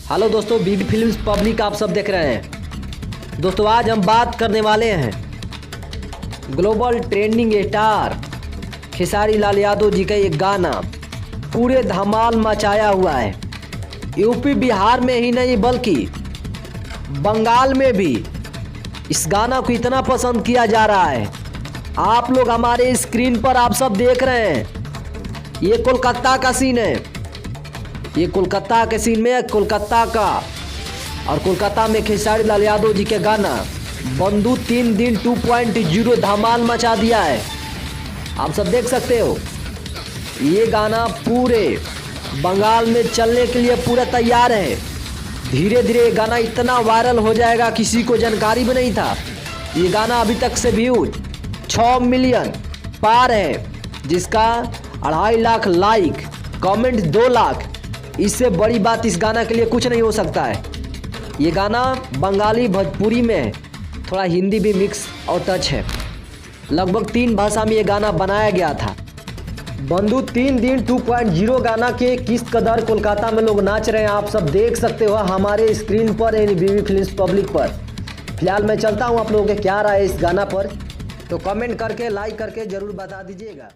Hello दोस्तों, बीबी films public आप सब देख रहे हैं। दोस्तों आज हम बात करने वाले हैं global trending star Khesari Lal Yadav ji का एक गाना पूरे धमाल मचाया हुआ है। यूपी बिहार में ही नहीं बल्कि बंगाल में भी इस गाना को इतना पसंद किया जा रहा है। आप लोग हमारे स्क्रीन पर आप सब देख रहे हैं, ये कोलकाता का सीन है। ये कोलकाता के सीन में कोलकाता का और कोलकाता में खेसारी लाल यादव जी के गाना बंधु 3 दिन 2.0 धमाल मचा दिया है। आप सब देख सकते हो, ये गाना पूरे बंगाल में चलने के लिए पूरा तैयार है। धीरे धीरे ये गाना इतना वायरल हो जाएगा, किसी को जानकारी भी नहीं था। ये गाना अभी तक से व्यूज 6 मिलियन पार है, जिसका 2.5 लाख लाइक, कमेंट 2 लाख। इससे बड़ी बात इस गाना के लिए कुछ नहीं हो सकता है। ये गाना बंगाली भोजपुरी में है, थोड़ा हिंदी भी मिक्स और टच है। लगभग 3 भाषा में ये गाना बनाया गया था। बंधु 3 दिन 2.0 गाना के किस कदर कोलकाता में लोग नाच रहे हैं आप सब देख सकते हो हमारे स्क्रीन पर, यानी बीबी फिल्म्स पब्लिक पर। फिलहाल मैं चलता हूँ, आप लोगों के क्या राय है इस गाना पर तो कमेंट करके लाइक करके ज़रूर बता दीजिएगा।